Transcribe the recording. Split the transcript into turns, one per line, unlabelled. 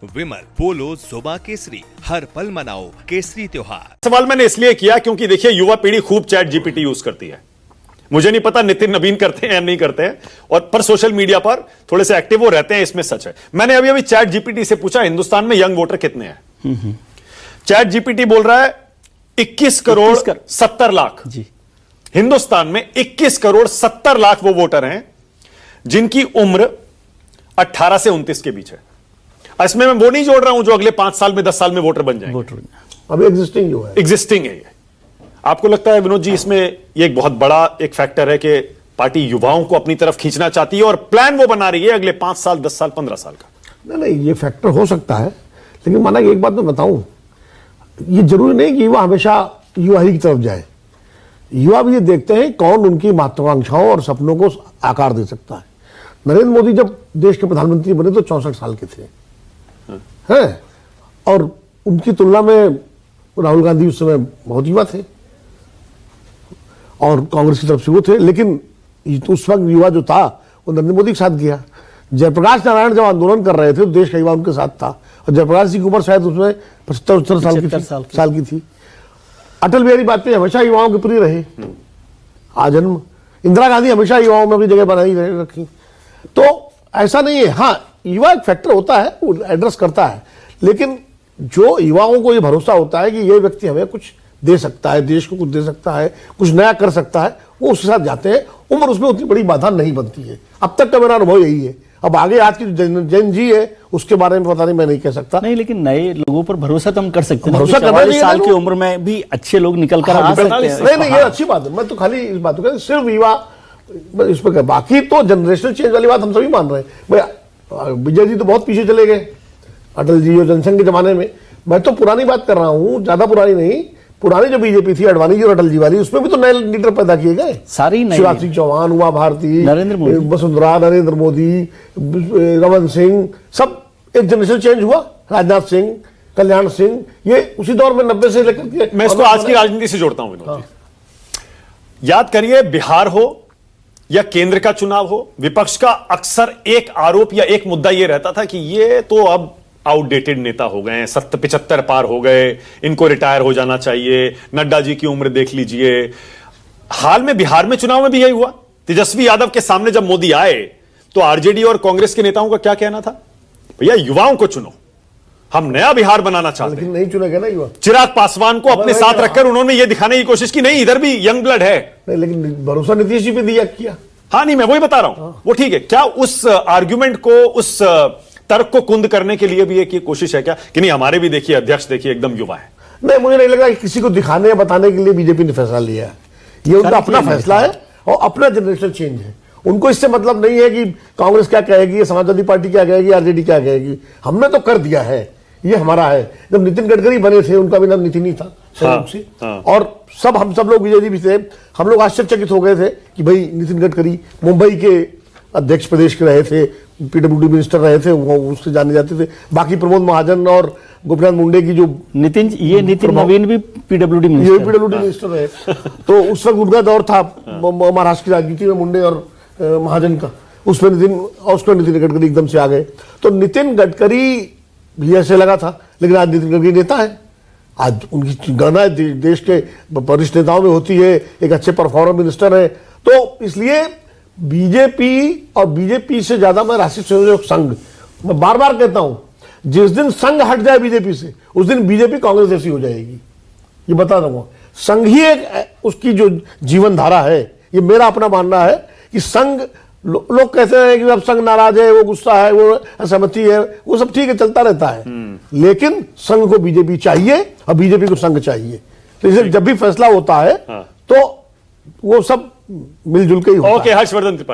विमल पोलो जुबा केसरी, हर पल मनाओ केसरी त्योहार।
सवाल मैंने इसलिए किया क्योंकि देखिए युवा पीढ़ी खूब चैट जीपीटी यूज करती है। मुझे नहीं पता नितिन नवीन करते हैं या नहीं करते हैं, और पर सोशल मीडिया पर थोड़े से एक्टिव वो रहते हैं, इसमें सच है। मैंने अभी अभी चैट जीपीटी से पूछा हिंदुस्तान में यंग वोटर कितने हैं। चैट जीपीटी बोल रहा है 21 करोड़ 70 लाख जी। हिंदुस्तान में 21 करोड़ 70 लाख वो वोटर हैं जिनकी उम्र 18 से 29 के बीच है। इसमें मैं वो नहीं जोड़ रहा हूं जो अगले 5 साल में 10 साल में वोटर बन जाएंगे।
अभी एग्जिस्टिंग जो है
एग्जिस्टिंग है ये। आपको लगता है विनोद जी इसमें ये एक बहुत बड़ा एक फैक्टर है कि पार्टी युवाओं को अपनी तरफ खींचना चाहती है और प्लान वो बना रही है अगले 5 साल 10 साल 15 साल का?
नहीं, ये फैक्टर हो सकता है, लेकिन माना एक बात मैं बताऊं, ये जरूरी नहीं कि युवा हमेशा युवा ही की तरफ जाए। युवा भी ये देखते हैं कौन उनकी महत्वाकांक्षाओं और सपनों को आकार दे सकता है। नरेंद्र मोदी जब देश के प्रधानमंत्री बने तो 64 साल के थे हैं, और उनकी तुलना में राहुल गांधी उस समय बहुत युवा थे और कांग्रेस की तरफ से वो थे, लेकिन उस वक्त युवा जो था वो नरेंद्र मोदी के साथ गया। जयप्रकाश नारायण जब आंदोलन कर रहे थे तो देश का युवा उनके साथ था, और जयप्रकाश जी की उम्र शायद उसमें 75 साल की थी। अटल बिहारी वाजपेयी हमेशा युवाओं के प्रिय रहे आजन्म। इंदिरा गांधी हमेशा युवाओं में अपनी जगह बनाई रखी। तो ऐसा नहीं है, हाँ युवा एक फैक्टर होता है, वो एड्रेस करता है, लेकिन जो युवाओं को ये भरोसा होता है कि ये व्यक्ति हमें कुछ दे सकता है, देश को कुछ दे सकता है, कुछ नया कर सकता है, वो उसके साथ जाते हैं। उम्र उसमें उतनी बड़ी बाधा नहीं बनती है। अब तक का मेरा अनुभव यही है। अब आगे आज की जन जी है उसके बारे में पता नहीं, मैं नहीं कह सकता।
नहीं, लेकिन नए लोगों पर भरोसा तो हम कर सकते हैं।
भरोसा करना
साल की उम्र में भी अच्छे लोग निकल कर आ सकते हैं।
नहीं, ये अच्छी बात है। मैं तो खाली इस बात को सिर्फ युवा इस पर, बाकी तो जनरेशनल चेंज वाली बात हम सभी मान रहे हैं। विजय जी तो बहुत पीछे चले गए अटल जी और जनसंघ के जमाने में। मैं तो पुरानी बात कर रहा हूं, ज्यादा पुरानी नहीं। पुरानी जो बीजेपी थी अडवाणी जी और अटल जी वाली, उसमें भी तो नए लीडर पैदा किए गए।
सारी
शिवराज सिंह चौहान, उमा भारती,
नरेंद्र मोदी,
वसुंधरा, नरेंद्र मोदी, रमन सिंह, सब एक जनरेशन चेंज हुआ। राजनाथ सिंह, कल्याण सिंह, ये उसी दौर में 90 से लेकर के।
मैं इसको आज की राजनीति से जोड़ता हूं विनोद जी। याद करिए बिहार हो या केंद्र का चुनाव हो, विपक्ष का अक्सर एक आरोप या एक मुद्दा यह रहता था कि ये तो अब आउटडेटेड नेता हो गए हैं, 75 पार हो गए, इनको रिटायर हो जाना चाहिए। नड्डा जी की उम्र देख लीजिए। हाल में बिहार में चुनाव में भी यही हुआ। तेजस्वी यादव के सामने जब मोदी आए तो आरजेडी और कांग्रेस के नेताओं का क्या कहना था? भैया युवाओं को चुनो, हम नया बिहार बनाना चाहते हैं।
लेकिन नहीं चुने गए ना युवा।
चिराग पासवान को अपने साथ रखकर उन्होंने यह दिखाने की कोशिश की नहीं इधर भी यंग ब्लड है।
नहीं, लेकिन भरोसा नीतीश जी पे दिया किया।
हाँ नहीं, मैं वही बता रहा हूं। वो ठीक है, क्या उस आर्ग्यूमेंट को, उस तर्क को कुंद करने के लिए भी एक ये कोशिश है क्या कि नहीं हमारे भी देखिए अध्यक्ष देखिए एकदम युवा है?
नहीं, मुझे नहीं लगा कि किसी को दिखाने या बताने के लिए बीजेपी ने फैसला लिया है। ये उनका अपना फैसला है और अपना जनरेशनल चेंज है। उनको इससे मतलब नहीं है कि कांग्रेस क्या कहेगी, समाजवादी पार्टी क्या कहेगी, आरजेडी क्या कहेगी। हमने तो कर दिया है, ये हमारा है। जब नितिन गडकरी बने थे उनका भी नाम नितिन ही था। हाँ। और हम सब लोग विजय जी भी थे, हम लोग आश्चर्यचकित हो गए थे कि भाई नितिन गडकरी मुंबई के अध्यक्ष प्रदेश के रहे थे, पीडब्ल्यूडी मिनिस्टर रहे थे, वो उससे जाने जाते थे। बाकी प्रमोद महाजन और गोपीनाथ मुंडे की जो
नितिन नवीन भी पीडब्ल्यूडी
मिनिस्टर रहे। तो उस वक्त उनका दौर था महाराष्ट्र की राजनीति में, मुंडे और महाजन का। उसमें नितिन गडकरी एकदम से आ गए। तो नितिन गडकरी भी ऐसे लगा था, लेकिन आज नितिन गडकरी नेता है। आज उनकी गणना देश के वरिष्ठ नेताओं में होती है, एक अच्छे परफॉर्मर मिनिस्टर है। तो इसलिए बीजेपी और बीजेपी से ज्यादा मैं राष्ट्रीय स्वयंसेवक संघ, मैं बार बार कहता हूं, जिस दिन संघ हट जाए बीजेपी से उस दिन बीजेपी कांग्रेस जैसी हो जाएगी। ये बता दूंगा। संघ ही एक उसकी जो जीवन धारा है। ये मेरा अपना मानना है कि संघ, लोग कहते हैं कि अब संघ नाराज है, वो गुस्सा है, वो असहमति है, वो सब ठीक है, चलता रहता है। लेकिन संघ को बीजेपी चाहिए और बीजेपी को संघ चाहिए। तो इसलिए जब भी फैसला होता है तो वो सब मिलजुल के ही होता है।
ओके, हर्षवर्धन त्रिपाठी।